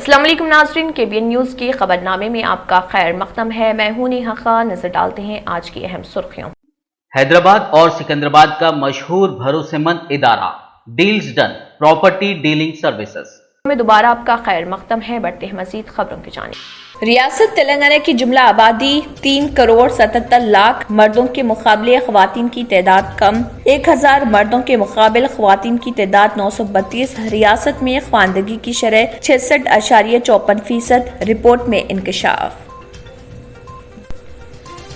अस्सलाम वालेकुम नाज़रीन, KBN न्यूज़ की खबरनामे में आपका खैर मक़दम है। मैं हूं नेहा खान। नजर डालते हैं आज की अहम सुर्खियों। हैदराबाद और सिकंदराबाद का मशहूर भरोसेमंद इदारा deals done property dealing services में दोबारा आपका खैर मक़दम है। बढ़ते हैं मज़ीद खबरों की जानिब। रियासत तेलंगाना की जुमला आबादी 3 करोड़ 77 लाख, मर्दों के मुकाबले ख्वातीन की तादाद कम, 1000 मर्दों के मुकाबले ख्वातीन की तादाद 932। रियासत में ख्वानदगी की शरह 66.54%। रिपोर्ट में इंकशाफ।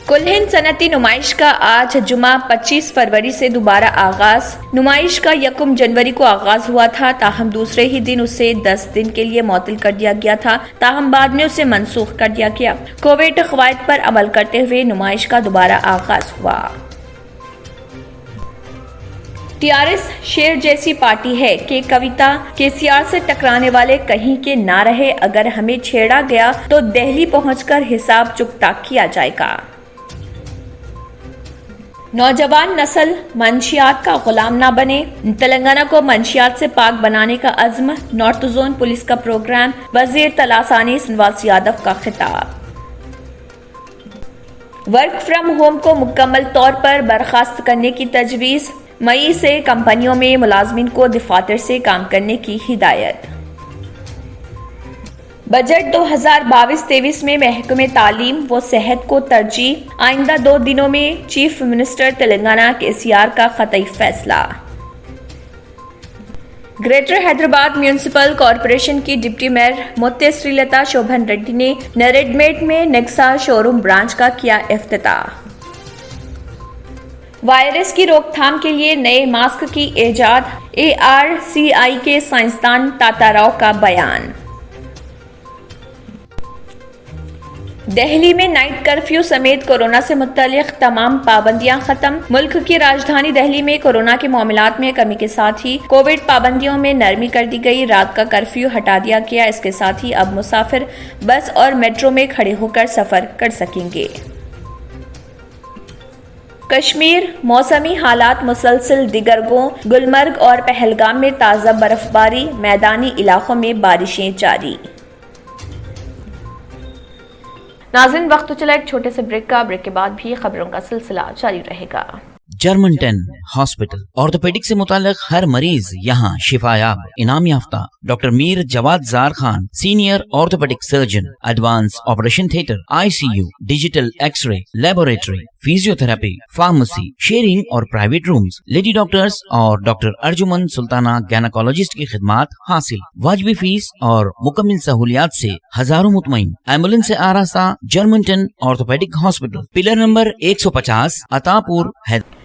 कुल हिंद सनती नुमाइश का आज जुमा 25 फरवरी से दोबारा आगाज। नुमाइश का 1 जनवरी को आगाज हुआ था, ताहम दूसरे ही दिन उसे 10 दिन के लिए मुअत्तल कर दिया गया था, ताहम बाद में उसे मनसूख कर दिया गया। कोविड कवायद पर अमल करते हुए नुमाइश का दोबारा आगाज हुआ। TRS शेर जैसी पार्टी है कि कविता KCR से टकराने वाले कहीं के ना रहे। अगर हमें छेड़ा गया तो दिल्ली पहुंचकर हिसाब चुकता किया जाएगा। नौजवान नस्ल मंशियात का गुलाम ना बने, तेलंगाना को मंशियात से पाक बनाने का अज़्म। नॉर्थ जोन पुलिस का प्रोग्राम। वजीर तलासानी श्रीनिवास यादव का खिताब। वर्क फ्रॉम होम को मुकम्मल तौर पर बर्खास्त करने की तजवीज़। मई से कंपनियों में मुलाजमीन को दफातर से काम करने की हिदायत। बजट 2022-23 में महकमे तालीम व सेहत को तरजीह। आइंदा 2 दिनों में चीफ मिनिस्टर तेलंगाना KCR का ख़तई फैसला। ग्रेटर हैदराबाद म्यूनिसिपल कॉरपोरेशन की डिप्टी मेयर मुत्ते श्रीलता शोभन रेड्डी ने नरेडमेट में नेक्सा शोरूम ब्रांच का किया इफ्तिताह। वायरस की रोकथाम के लिए नए मास्क की इजाद। ARCI के साइंसदान ताताराव का बयान। दिल्ली में नाइट कर्फ्यू समेत कोरोना से मुत्तलिक तमाम पाबंदियां खत्म। मुल्क की राजधानी दिल्ली में कोरोना के मामलात में कमी के साथ ही कोविड पाबंदियों में नरमी कर दी गई। रात का कर्फ्यू हटा दिया गया। इसके साथ ही अब मुसाफिर बस और मेट्रो में खड़े होकर सफर कर सकेंगे। कश्मीर मौसमी हालात मुसलसल। दिगरगों, गुलमर्ग और पहलगाम में ताज़ा बर्फबारी। मैदानी इलाकों में बारिशें जारी। नाज़रीन, वक्त तो चला एक छोटे से ब्रेक का। ब्रेक के बाद भी खबरों का सिलसिला जारी रहेगा। जर्मन 10 हॉस्पिटल ऑर्थोपेडिक से मुताल्लिक हर मरीज यहाँ शिफायाब। इनाम याफ्ता doctor Mir Jawad Jar Khan, senior orthopaedic surgeon. Advance operation theatre, ICU, digital x ray, laboratory, physiotherapy, pharmacy, sharing और प्राइवेट रूम्स। लेडी डॉक्टर्स और डॉक्टर अर्जुमन सुल्ताना गैनाकोलॉजिस्ट की खिदमात हासिल। वाजिबी फीस और मुकम्मल सहूलियात से हजारों मुतमईन। एम्बुलेंस से आरास्ता German 10 orthopaedic hospital, pillar number 150, Attapur, Hyderabad.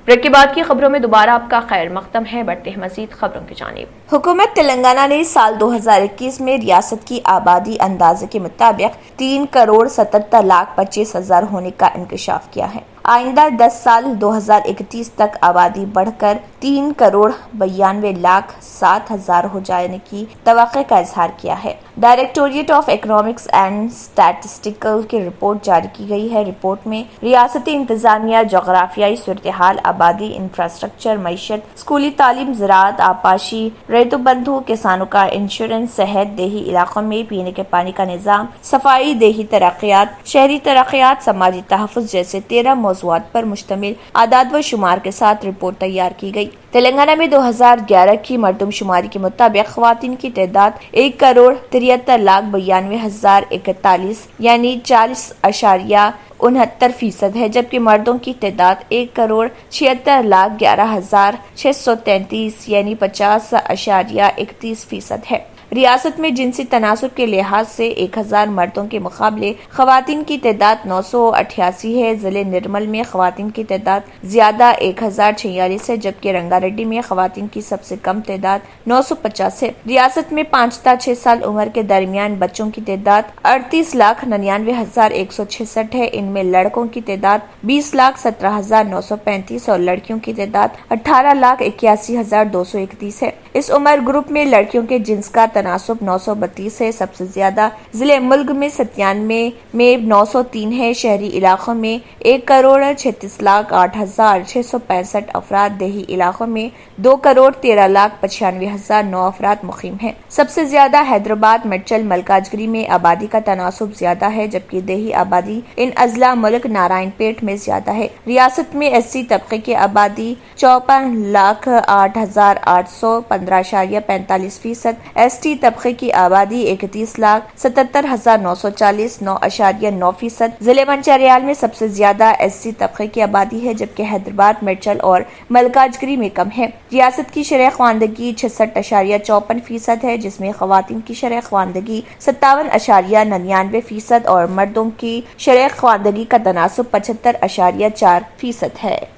Break के बाद की खबरों में दोबारा आपका खैर मक़दम है। बढ़ते हैं मज़ीद खबरों की जानिब। हुकूमत तेलंगाना ने साल 2021 में रियासत की आबादी अंदाजे के मुताबिक 3 करोड़ 77 लाख 25 हजार होने का इंकशाफ किया है। आइंदा 10 साल 2031 तक आबादी बढ़कर 3 करोड़ 92 लाख 7 हजार हो जाने की तवक्को का इजहार किया है। Directorate of economics and statistical की रिपोर्ट जारी की गई है। रिपोर्ट में रियासती इंतजामिया, जोग्राफियाई सूरत-ए-हाल, आबादी, इंफ्रास्ट्रक्चर, मईशत, स्कूली तालीम, ज़राअत, आपाशी, रेतुबंधु, किसानों का इंश्योरेंस, सेहत, देही इलाकों में पीने के पानी का निज़ाम, सफाई, देही तरक्यात, शहरी तरक्यात, समाजी तहफ़्फ़ुज़ जैसे 13 मौज़ूआत पर मुश्तमिल आदाद व शुमार के साथ रिपोर्ट तैयार की गई। तेलंगाना में 2011 की मर्दमशुमारी के मुताबिक ख्वातीन की तादाद 1 करोड़ 73 लाख 92 हजार 41 यानी 40.69% है, जबकि मर्दों की तादाद 1 करोड़ 76 लाख 11 हजार 633 यानी 50.31% है। रियासत में जिनसी तनासुब के लिहाज से 1000 मर्दों के मुकाबले खवातीन की तादाद 988 है। जिले निर्मल में खवातीन की तादाद ज्यादा 1046 है, जबकि रंगारेड्डी में खवातीन की सबसे कम तादाद 950 है। रियासत में 5 ta 6 साल उम्र के दरमियान बच्चों की तादाद 38,99,166 है। इनमें लड़कों की तादाद 20,17,935 और लड़कियों की तादाद 18,81,231 है। इस उम्र ग्रुप में लड़कियों के जिन्स का तनासुब 932 है। सबसे ज्यादा जिले मुल्क में 97 में 903 है। शहरी इलाकों में 1,36,08,665 अफराद, देही इलाकों में 2,13,95,9 अफराद मुकीम हैं। सबसे ज्यादा हैदराबाद, मिर्चल, मलकाजगिरी में आबादी का तनासुब ज्यादा है, जबकि देही आबादी इन अजला मुल्क नारायणपेट में ज्यादा है। रियासत में SC तबके की आबादी 54,08,815.45%, ST तबके की आबादी 31,77,940 9.9%। जिले मंचिरियाल में सबसे ज्यादा SC तबके की आबादी है, जबकि हैदराबाद, मिर्चल और मलकाजगिरी में कम है। रियासत की शरह ख्वानदगी 66.54% है, जिसमें खवातीन की शरह ख्वानदगी 57.99% और मर्दों की शरह ख्वानदगी का तनासुब 75.4% है।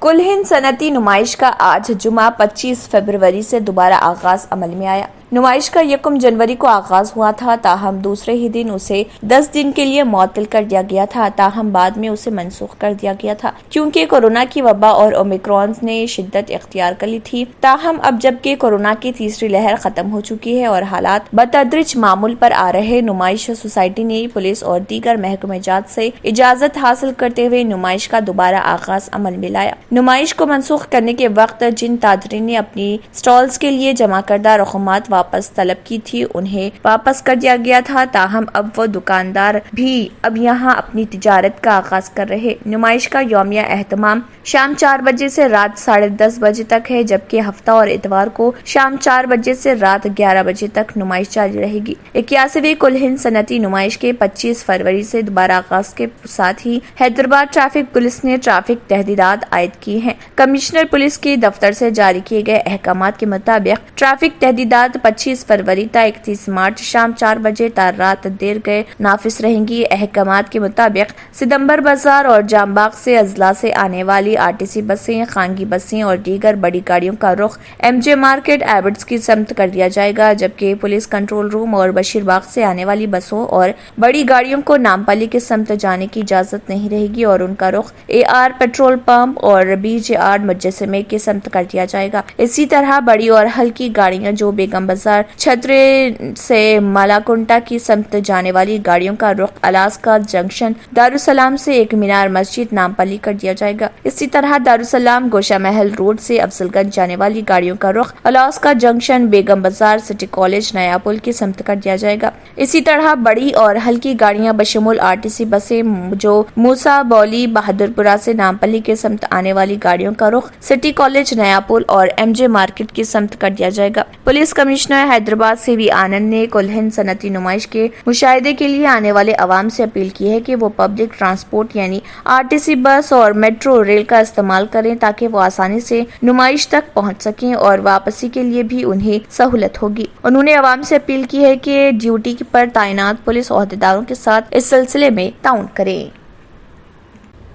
कुल हिंद सनती नुमाइश का आज जुमा 25 फरवरी से दोबारा आगाज अमल में आया। नुमाइश का 1 जनवरी को आगाज हुआ था, ताहम दूसरे ही दिन उसे 10 दिन के लिए मुअत्तल कर दिया गया था, ताहम बाद में उसे मनसूख कर दिया गया था क्योंकि कोरोना की वबा और ओमिक्रॉन ने शिद्दत इख्तियार कर ली थी। ताहम अब जबकि कोरोना की तीसरी लहर खत्म हो चुकी है और हालात बतदरिज मामूल पर आ रहे, नुमाइश सोसाइटी ने पुलिस और दीगर महकमे जात से इजाजत हासिल करते हुए नुमाइश का दोबारा आगाज अमल में लाया। नुमाइश को मनसूख करने के वक्त जिन ताजरीन ने अपनी स्टॉल्स के लिए जमा करदा रकूमात वापस तलब की थी, उन्हें वापस कर दिया गया था, ताहम अब वो दुकानदार भी अब यहाँ अपनी तिजारत का आगाज कर रहे। नुमाइश का यौमिया एहतमाम शाम 4 बजे से रात 10:30 बजे तक है, जबकि हफ्ता और इतवार को शाम 4 बजे से रात 11 बजे तक नुमाइश जारी रहेगी। 81वीं कुल हिंद सनती नुमाइश के 25 फरवरी से दोबारा आगाज के साथ ही हैदराबाद ट्रैफिक पुलिस ने ट्रैफिक तहदीदात आयद की हैं। कमिश्नर पुलिस के दफ्तर से जारी किए गए अहकामात के मुताबिक ट्रैफिक तहदीदात 25 फरवरी तक 31 मार्च शाम 4 बजे तक रात देर गए नाफिज रहेंगी। अहकामात के मुताबिक सितंबर बाजार और जामबाग से अजला से आने वाली RTC बसें, खानगी बसें और दीगर बड़ी गाड़ियों का रुख MJ मार्केट एबट्स की समत कर दिया जाएगा, जबकि पुलिस कंट्रोल रूम और बशीरबाग से आने वाली बसों और बड़ी गाड़ियों को नामपल्ली की समत जाने की इजाजत नहीं रहेगी और उनका रुख AR पेट्रोल पंप और BJR मुजस्समे की समत कर दिया जाएगा। इसी तरह बड़ी और हल्की गाड़ियां जो बेगम बाजार छतरे से मालाकुंटा की समत जाने वाली गाड़ियों का रुख अलास्का जंक्शन दारुसलाम से एक मीनार मस्जिद नामपल्ली कर दिया जाएगा। इसी तरह दारुसलाम गोशा महल रोड से अफजलगंज जाने वाली गाड़ियों का रुख अलास्का जंक्शन बेगम बाजार सिटी कॉलेज नया पुल की समत कर दिया जाएगा। इसी तरह बड़ी और हल्की गाड़ियां बशमूल RTC बसें जो मूसा बौली बहादुरपुरा से नामपल्ली के समत आने वाली गाड़ियों का रुख सिटी कॉलेज नया पुल और MJ मार्केट की समत कर दिया जाएगा। पुलिस कमिश्नर हैदराबाद CV आनंद ने कुल हिंद सनती नुमाइश के मुशाहिदे के लिए आने वाले अवाम से अपील की है कि वो पब्लिक ट्रांसपोर्ट यानी RTC बस और मेट्रो रेल का इस्तेमाल करें ताकि वो आसानी से नुमाइश तक पहुंच सकें और वापसी के लिए भी उन्हें सहूलत होगी। उन्होंने अवाम से अपील की है कि ड्यूटी पर तैनात पुलिस ओहदेदारों के साथ इस सिलसिले में ताउन करें।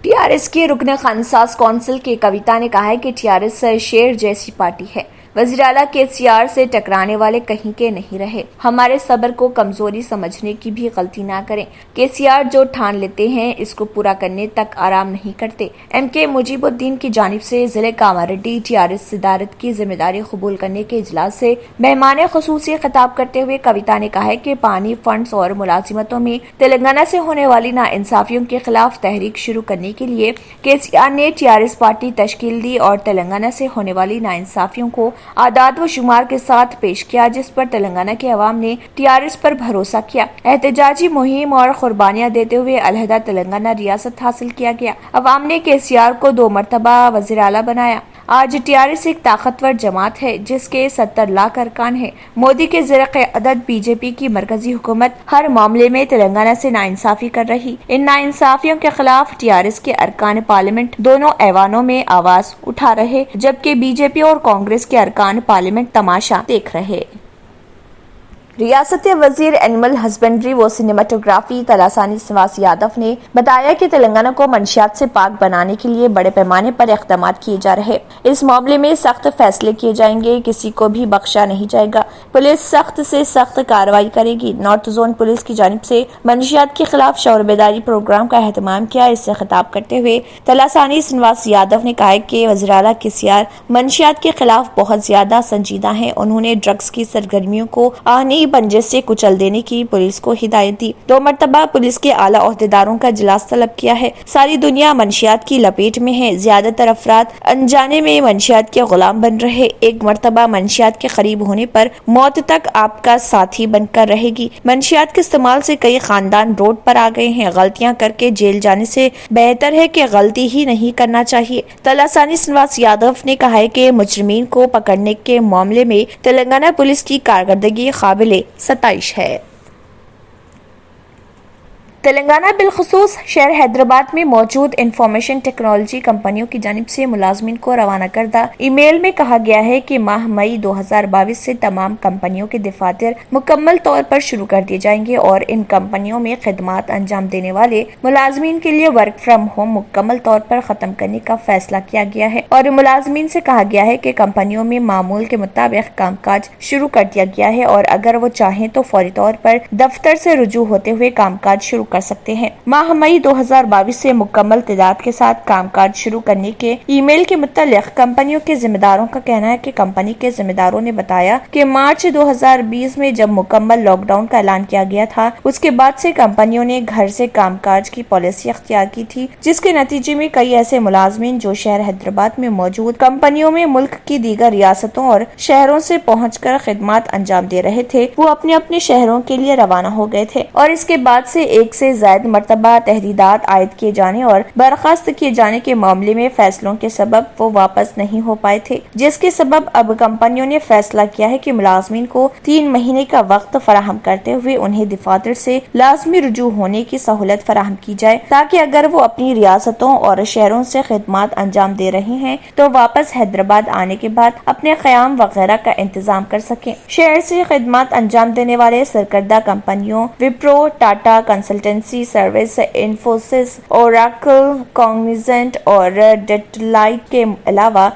TRS के रुकन खानसास कौंसिल के कविता ने कहा है कि TRS शेर जैसी पार्टी है, वज़ीर आला KCR से टकराने वाले कहीं के नहीं रहे। हमारे सब्र को कमजोरी समझने की भी गलती ना करें। KCR जो ठान लेते हैं इसको पूरा करने तक आराम नहीं करते। MK मुजीबुद्दीन की जानिब से जिले कामारेड्डी TRS सदारत की जिम्मेदारी कबूल करने के इजलास से मेहमान खुसूसी खिताब करते हुए कविता ने कहा है कि पानी, फंड्स और मुलाजिमतों में तेलंगाना से होने वाली नाइंसाफियों के खिलाफ तहरीक शुरू करने के लिए KCR ने TRS पार्टी तश्कील दी और तेलंगाना से होने वाली नाइंसाफियों को आदाद व शुमार के साथ पेश किया, जिस पर तेलंगाना के अवाम ने TRS पर भरोसा किया। एहतजाजी मुहिम और कुर्बानियां देते हुए अलहदा तेलंगाना रियासत हासिल किया गया। अवाम ने KCR को 2 मरतबा वज़ीर आला बनाया। आज TRS एक ताकतवर जमात है जिसके 70 लाख अरकान है। मोदी के ज़ेर क़यादत BJP की मरकजी हुकूमत हर मामले में तेलंगाना से नाइंसाफी कर रही। इन नाइंसाफियों के खिलाफ TRS के अरकान पार्लियामेंट दोनों ऐवानों में आवाज उठा रहे, जबकि BJP और कांग्रेस के अरकान पार्लियामेंट तमाशा देख रहे। ریاستی وزیر اینیمل ہسبینڈری و سنیماٹوگرافی تلاسانی سنواس یادو نے بتایا کہ تلنگانہ کو منشیات سے پاک بنانے کے لیے بڑے پیمانے پر اقدامات کیے جا رہے، اس معاملے میں سخت فیصلے کیے جائیں گے، کسی کو بھی بخشا نہیں جائے گا، پولیس سخت سے سخت کارروائی کرے گی۔ نارتھ زون پولیس کی جانب سے منشیات کے خلاف شعور بیداری پروگرام کا اہتمام کیا۔ اس سے خطاب کرتے ہوئے تلاسانی سنواس یادو نے کہا کہ وزیراعلیٰ کے سیار منشیات کے خلاف بہت زیادہ سنجیدہ ہیں۔ انہوں نے ڈرگس کی سرگرمیوں کو آہنی بنجے سے کچل دینے کی پولیس کو ہدایت دی۔ 2 مرتبہ پولیس کے اعلیٰ عہدیداروں کا اجلاس طلب کیا ہے۔ ساری دنیا منشیات کی لپیٹ میں ہے، زیادہ تر افراد انجانے میں منشیات کے غلام بن رہے۔ ایک مرتبہ منشیات کے قریب ہونے پر موت تک آپ کا ساتھی بن کر رہے گی۔ منشیات کے استعمال سے کئی خاندان روڈ پر آ گئے ہیں۔ غلطیاں کر کے جیل جانے سے بہتر ہے کہ غلطی ہی نہیں کرنا چاہیے۔ تلاسانی سنواس یادو نے کہا ہے کہ مجرمین کو پکڑنے کے معاملے میں تلنگانہ پولیس کی کارکردگی قابل ستائش ہے۔ تلنگانہ بالخصوص شہر حیدرآباد میں موجود انفارمیشن ٹیکنالوجی کمپنیوں کی جانب سے ملازمین کو روانہ کردہ ای میل میں کہا گیا ہے کہ ماہ مئی 2022 سے تمام کمپنیوں کے دفاتر مکمل طور پر شروع کر دیے جائیں گے اور ان کمپنیوں میں خدمات انجام دینے والے ملازمین کے لیے ورک فرام ہوم مکمل طور پر ختم کرنے کا فیصلہ کیا گیا ہے اور ملازمین سے کہا گیا ہے کہ کمپنیوں میں معمول کے مطابق کام کاج شروع کر دیا گیا ہے اور اگر وہ چاہیں تو فوری طور پر دفتر سے رجوع ہوتے ہوئے کام کاج شروع کر سکتے ہیں۔ ماہ مئی 2022 سے مکمل تعداد کے ساتھ کام کاج شروع کرنے کے ای میل کے متعلق کمپنیوں کے ذمہ داروں کا کہنا ہے کہ کمپنی کے ذمہ داروں نے بتایا کہ مارچ 2020 میں جب مکمل لاک ڈاؤن کا اعلان کیا گیا تھا، اس کے بعد سے کمپنیوں نے گھر سے کام کاج کی پالیسی اختیار کی تھی، جس کے نتیجے میں کئی ایسے ملازمین جو شہر حیدرآباد میں موجود کمپنیوں میں ملک کی دیگر ریاستوں اور شہروں سے پہنچ کر خدمات انجام دے رہے تھے، وہ اپنے اپنے شہروں کے لیے روانہ ہو گئے تھے اور اس کے بعد سے ایک سے زائد مرتبہ تحدیدات عائد کیے جانے اور برخاست کیے جانے کے معاملے میں فیصلوں کے سبب وہ واپس نہیں ہو پائے تھے، جس کے سبب اب کمپنیوں نے فیصلہ کیا ہے کہ ملازمین کو 3 مہینے کا وقت فراہم کرتے ہوئے انہیں دفاتر سے لازمی رجوع ہونے کی سہولت فراہم کی جائے تاکہ اگر وہ اپنی ریاستوں اور شہروں سے خدمات انجام دے رہے ہیں تو واپس حیدرآباد آنے کے بعد اپنے قیام وغیرہ کا انتظام کر سکیں۔ شہر سے خدمات انجام دینے والے سرکردہ کمپنیوں Wipro, Tata consultancy service, Infosys, Oracle, Cognizant اور ڈیلائٹ کے علاوہ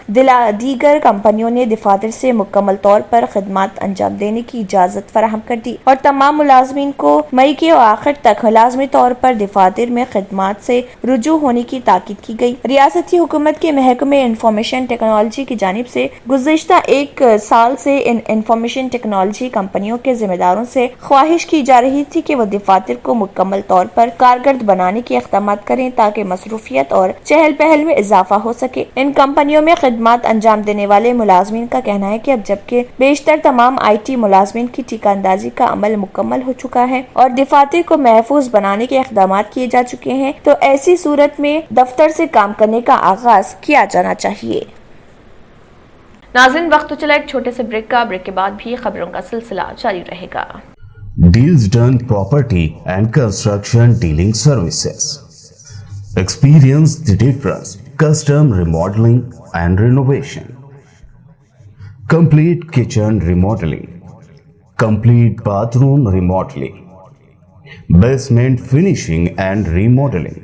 دیگر کمپنیوں نے دفاتر سے مکمل طور پر خدمات انجام دینے کی اجازت فراہم کر دی اور تمام ملازمین کو مئی کے آخر تک لازمی طور پر دفاتر میں خدمات سے رجوع ہونے کی تاکید کی گئی۔ ریاستی حکومت کے محکمہ انفارمیشن ٹیکنالوجی کی جانب سے گزشتہ 1 سال سے ان انفارمیشن ٹیکنالوجی کمپنیوں کے ذمہ داروں سے خواہش کی جا رہی تھی کہ وہ دفاتر کو مکمل طور پر کارگرد بنانے کے اقدامات کریں تاکہ مصروفیت اور چہل پہل میں اضافہ ہو سکے۔ ان کمپنیوں میں خدمات انجام دینے والے ملازمین کا کہنا ہے کہ اب جبکہ بیشتر تمام آئی ٹی ملازمین کی ٹیکہ اندازی کا عمل مکمل ہو چکا ہے اور دفاتر کو محفوظ بنانے کے اقدامات کیے جا چکے ہیں تو ایسی صورت میں دفتر سے کام کرنے کا آغاز کیا جانا چاہیے۔ ناظرین، وقت تو چلا ایک چھوٹے سے بریک کا، بریک کے بعد بھی خبروں کا سلسلہ جاری رہے گا۔ Deals Done Property and Construction Dealing Services. Experience the difference. Custom remodeling and renovation. Complete kitchen remodeling. Complete bathroom remodeling. Basement finishing and remodeling.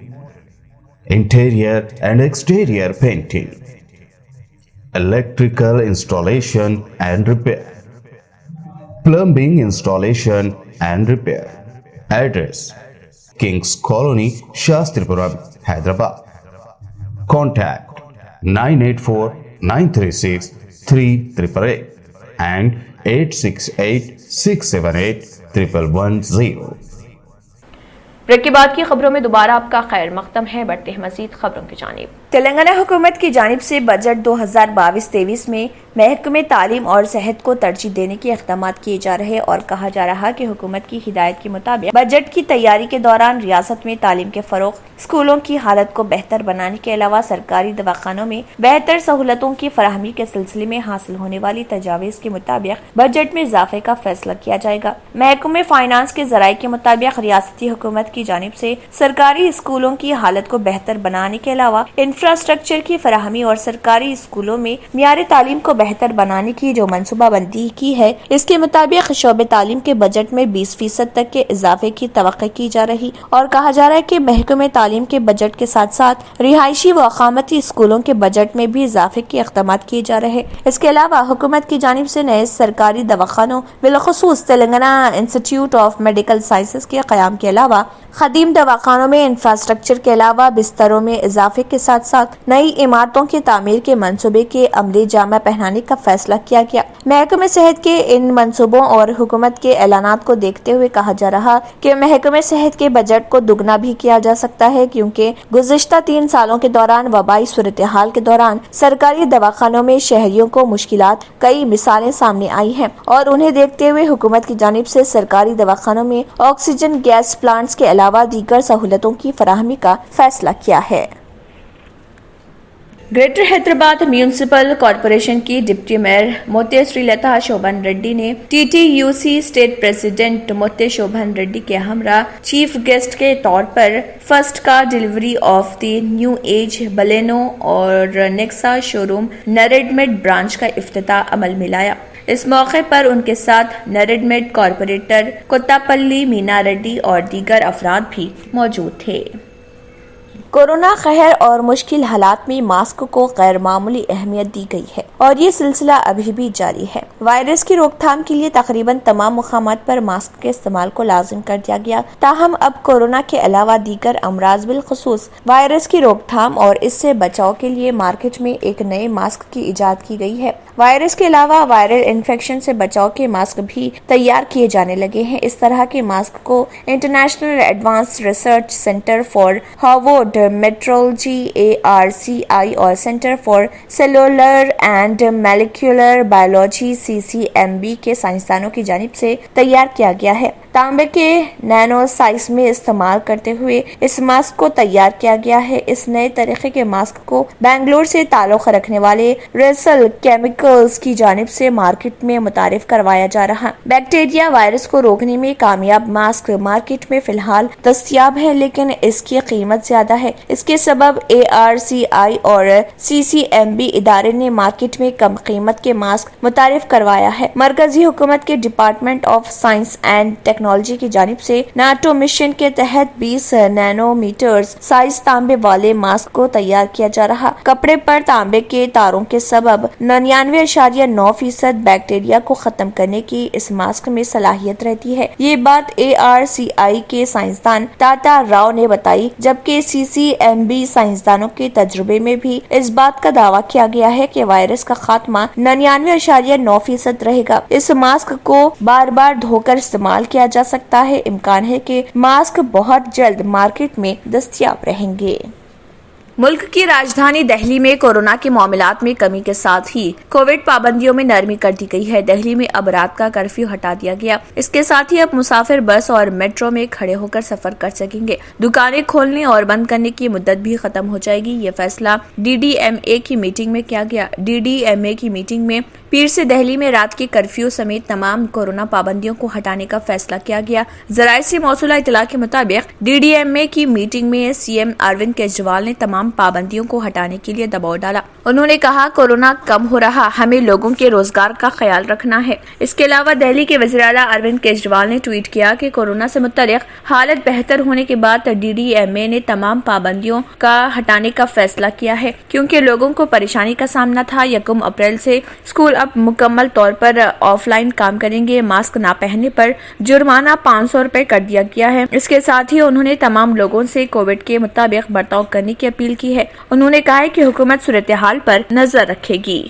Interior and exterior painting. Electrical installation and repair. Plumbing installation and repair. Address: Kings Colony, Shastripuram, Hyderabad. Contact 984-936-3888 and 868-678-1110. Break کے بعد کی خبروں میں دوبارہ آپ کا خیر مقدم ہے۔ بڑھتے ہیں مزید خبروں کی جانب۔ تلنگانہ حکومت کی جانب سے بجٹ 2022-23 میں محکمہ تعلیم اور صحت کو ترجیح دینے کے اقدامات کیے جا رہے اور کہا جا رہا کہ حکومت کی ہدایت کے مطابق بجٹ کی تیاری کے دوران ریاست میں تعلیم کے فروغ، اسکولوں کی حالت کو بہتر بنانے کے علاوہ سرکاری دواخانوں میں بہتر سہولتوں کی فراہمی کے سلسلے میں حاصل ہونے والی تجاویز کے مطابق بجٹ میں اضافے کا فیصلہ کیا جائے گا۔ محکمہ فائنانس کے ذرائع کے مطابق ریاستی حکومت کی جانب سے سرکاری اسکولوں کی حالت کو بہتر بنانے کے علاوہ इंफ्रास्ट्रक्चर की फराहमी और सरकारी स्कूलों में मियारी तालीम को बेहतर बनाने की जो मनसूबा बंदी की है, इसके मुताबिक शोबे तालीम के बजट में 20% तक के इजाफे की तवक्को की जा रही और कहा जा रहा है कि महकमे तालीम के बजट के साथ साथ रिहायशी व अकामती स्कूलों के बजट में भी इजाफे के इक़दाम किए जा रहे। इसके अलावा हुकूमत की जानिब से नए सरकारी दवाखानों बिलखुसूस Telangana institute of medical sciences के क़याम के अलावा खदीम दवाखानों में इंफ्रास्ट्रक्चर के अलावा बिस्तरों में इजाफे के साथ साथ नई इमारतों की तामीर के मंसूबे के अमली जामा पहनाने का फैसला किया गया। महकमे सेहत के इन मंसूबों और हुकूमत के ऐलानात को देखते हुए कहा जा रहा कि महकमे सेहत के बजट को दुगना भी किया जा सकता है, क्योंकि गुज़िश्ता 3 सालों के दौरान वबाई सूरत हाल के दौरान सरकारी दवाखानों में शहरियों को मुश्किलात कई मिसालें सामने आई हैं और उन्हें देखते हुए हुकूमत की जानिब से सरकारी दवाखानों में ऑक्सीजन गैस प्लांट्स के अलावा दीगर सहूलतों की फराहमी का फैसला किया है। ग्रेटर हैदराबाद म्यूनिसिपल कॉरपोरेशन की डिप्टी मेयर मोते श्रीलता शोभन रेड्डी ने TTUC स्टेट प्रेसिडेंट मोते शोभन रेड्डी के हमरा चीफ गेस्ट के तौर पर first car delivery of the new age Baleno और नेक्सा शोरूम नरेडमेड ब्रांच का इफ्तिताह अमल में लाया। इस मौके पर उनके साथ नरेडमेड कॉरपोरेटर कोत्तापल्ली मीना रेड्डी और दीगर अफराद भी मौजूद थे। कोरोना कहर और मुश्किल हालात में मास्क को गैर मामूली अहमियत दी गई है और ये सिलसिला अभी भी जारी है। वायरस की रोकथाम के लिए तकरीबन तमाम मुकामात पर मास्क के इस्तेमाल को लाजिम कर दिया गया। ताहम अब कोरोना के अलावा दीगर अमराज बिलखुसूस वायरस की रोकथाम और इससे बचाव के लिए मार्केट में एक नए मास्क की इजाद की गई है। वायरस के अलावा वायरल इन्फेक्शन से बचाव के मास्क भी तैयार किए जाने लगे हैं। इस तरह के मास्क को international advance research centre for Harvard metrology ARCI और centre for cellular and molecular biology CCMB के साइंसदानों की जानिब से तैयार किया गया है। तांबे के नैनो साइज में इस्तेमाल करते हुए इस मास्क को तैयार किया गया है। इस नए तरीके के मास्क को बेंगलोर से ताल्लुक रखने वाले रेसल केमिकल्स की जानिब से मार्केट में मुतारिफ करवाया जा रहा। बैक्टीरिया वायरस को रोकने में कामयाब मास्क मार्केट में फिलहाल दस्तयाब है, लेकिन इसकी कीमत ज्यादा है। इसके सबब ARCI और CCMB इदारे ने मार्केट में कम कीमत के मास्क मुतारिफ करवाया है। मरकजी हुकूमत के department of science and technology की जानिब से नाटो मिशन के तहत 20 नैनोमीटर्स साइज तांबे वाले मास्क को तैयार किया जा रहा। कपड़े पर तांबे के तारों के सबब 99.9% बैक्टीरिया को खत्म करने की इस मास्क में सलाहियत रहती है। ये बात ARCI के साइंसदान टाटा राव ने बताई, जबकि CCMB साइंसदानों के तजुर्बे में भी इस बात का दावा किया गया है कि वायरस का खात्मा 99.9% रहेगा। इस मास्क को बार बार धोकर इस्तेमाल किया जा सकता है। इम्कान है कि मास्क बहुत जल्द मार्केट में दस्तयाब रहेंगे। मुल्क की राजधानी दिल्ली में कोरोना के मामलात में कमी के साथ ही कोविड पाबंदियों में नरमी कर दी गई है। दिल्ली में अब रात का कर्फ्यू हटा दिया गया। इसके साथ ही अब मुसाफिर बस और मेट्रो में खड़े होकर सफर कर सकेंगे। दुकानें खोलने और बंद करने की मुद्दत भी खत्म हो जाएगी। ये फैसला DDMA की मीटिंग में किया गया। DDMA की मीटिंग में पीर से दिल्ली में रात के कर्फ्यू समेत तमाम कोरोना पाबंदियों को हटाने का फैसला किया गया। जराये से मौसूला इतला के मुताबिक DDMA की मीटिंग में CM अरविंद केजरीवाल ने तमाम पाबंदियों को हटाने के लिए दबाव डाला। उन्होंने कहा, कोरोना कम हो रहा, हमें लोगों के रोजगार का ख्याल रखना है। इसके अलावा दिल्ली के वज़ीर आला अरविंद केजरीवाल ने ट्वीट किया कि कोरोना से मुतल्लिक हालत बेहतर होने के बाद DDMA ने तमाम पाबंदियों का हटाने का फैसला किया है, क्योंकि लोगों को परेशानी का सामना था। 1 अप्रैल से स्कूल अब मुकम्मल तौर पर ऑफलाइन काम करेंगे। मास्क ना पहनने पर जुर्माना 500 रुपए कर दिया गया है। इसके साथ ही उन्होंने तमाम लोगों से कोविड के मुताबिक बर्ताव करने की अपील की है। उन्होंने कहा है कि हुकूमत सूरत हाल पर नजर रखेगी।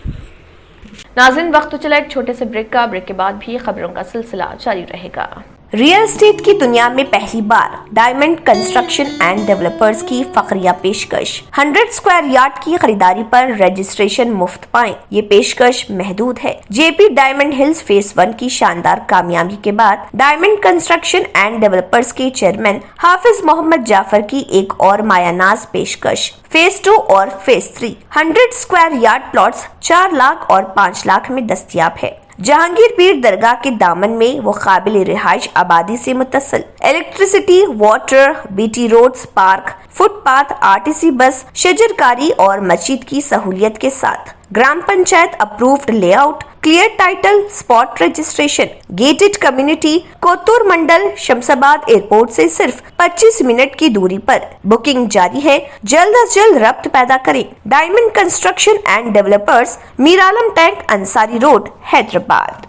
नाज़रीन, वक्त तो चला एक छोटे से ब्रेक का। ब्रेक के बाद भी खबरों का सिलसिला जारी रहेगा। रियल एस्टेट की दुनिया में पहली बार डायमंड कंस्ट्रक्शन एंड डेवलपर्स की फखरिया पेशकश। 100 स्क्वायर यार्ड की खरीदारी पर रजिस्ट्रेशन मुफ्त पाएं। ये पेशकश महदूद है। JP डायमंड हिल्स फेज 1 की शानदार कामयाबी के बाद डायमंड कंस्ट्रक्शन एंड डेवलपर्स के चेयरमैन हाफिज मोहम्मद जाफर की एक और मायानाज पेशकश। फेज 2 और phase 3 100 square yard plots 4 lakh और 5 लाख में दस्तयाब है। जहांगीर पीर दरगाह के दामन में वो काबिल रिहाइश आबादी से मुत्तसिल electricity, water, BT roads, park, footpath, RTC bus, शजरकारी और मस्जिद की सहूलियत के साथ ग्राम panchayat approved layout, clear title, spot registration, gated community, Kothur mandal, Shamshabad airport से सिर्फ 25 मिनट की दूरी पर बुकिंग जारी है। जल्द अज जल्द रब्त पैदा करें। Diamond construction and developers, Miralam tank, Ansari road, Hyderabad.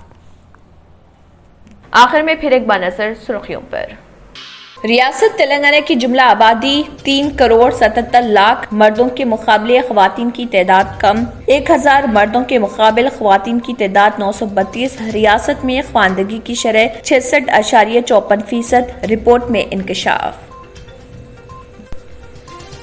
आखिर में फिर एक बार नजर सुर्खियों पर। रियासत तेलंगाना की जुमला आबादी 3 करोड़ 77 लाख मर्दों के मुकाबले ख्वातीन की तादाद कम, 1000 मर्दों के मुकाबले ख्वातीन की तादाद 932। रियासत में ख्वानदगी की शरह 66.54%। रिपोर्ट में इंकशाफ।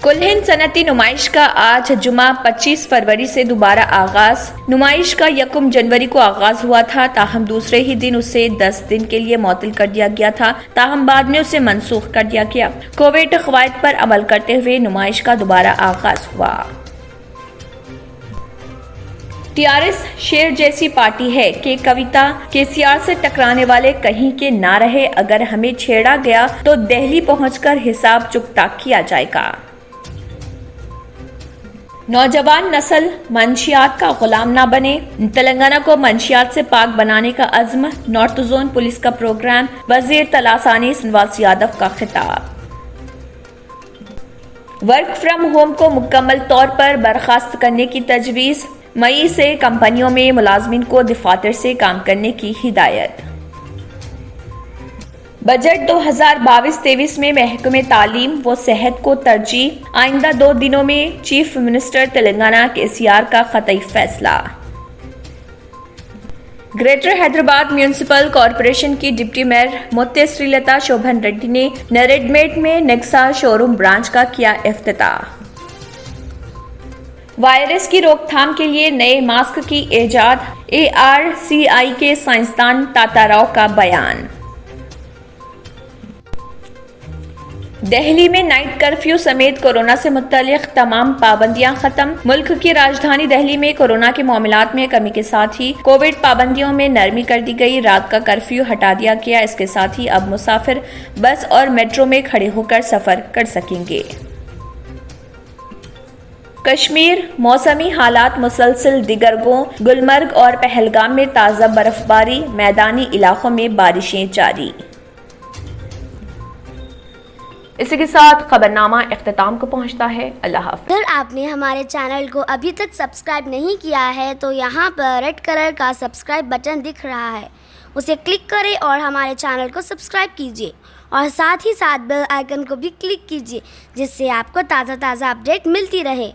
कुल हिंद सनती नुमाइश का आज जुमा 25 फरवरी से दोबारा आगाज। नुमाइश का 1 जनवरी को आगाज हुआ था, ताहम दूसरे ही दिन उसे 10 दिन के लिए मुअत्तल कर दिया गया था, ताहम बाद में उसे मनसूख कर दिया गया। कोविड कवायद पर अमल करते हुए नुमाइश का दोबारा आगाज हुआ। टीआरएस शेर जैसी पार्टी है कि कविता केसीआर से टकराने वाले कहीं के ना रहे, अगर हमें छेड़ा गया तो दिल्ली पहुंचकर हिसाब चुकता किया जाएगा। नौजवान नस्ल मंशियात का गुलाम ना बने, तेलंगाना को मंशियात से पाक बनाने का अज़्म। नॉर्थ जोन पुलिस का प्रोग्राम, वजीर तलासानी श्रीनिवास यादव का खिताब। वर्क फ्रॉम होम को मुकम्मल तौर पर बर्खास्त करने की तजवीज़। मई से कंपनियों में मुलाजमीन को दफातर से काम करने की हिदायत। बजट 2022-23 में महकमे तालीम व सेहत को तरजीह। आइंदा 2 दिनों में चीफ मिनिस्टर तेलंगाना केसीआर का ख़तई फैसला। ग्रेटर हैदराबाद म्यूनिसिपल कॉरपोरेशन की डिप्टी मेयर मोत्ते श्रीलता शोभन रेड्डी ने नरेडमेट में नेक्सा शोरूम ब्रांच का किया इफ्तिताह। वायरस की रोकथाम के लिए नए मास्क की इजाद। ARCI के साइंसदान ताताराव का बयान। दिल्ली में नाइट कर्फ्यू समेत कोरोना से मुत्तल्लिक तमाम पाबंदियां खत्म। मुल्क की राजधानी दिल्ली में कोरोना के मामलात में कमी के साथ ही कोविड पाबंदियों में नरमी कर दी गई। रात का कर्फ्यू हटा दिया गया। इसके साथ ही अब मुसाफिर बस और मेट्रो में खड़े होकर सफर कर सकेंगे। कश्मीर मौसमी हालात मुसलसल दिगरगों। गुलमर्ग और पहलगाम में ताज़ा बर्फबारी, मैदानी इलाकों में बारिशें जारी। इसी के साथ खबरनामा इख्तिताम को पहुंचता है। अल्लाह हाफ़िज़। अगर आपने हमारे चैनल को अभी तक सब्सक्राइब नहीं किया है तो यहाँ पर रेड कलर का सब्सक्राइब बटन दिख रहा है, उसे क्लिक करें और हमारे चैनल को सब्सक्राइब कीजिए और साथ ही साथ बेल आइकन को भी क्लिक कीजिए, जिससे आपको ताज़ा अपडेट मिलती रहे।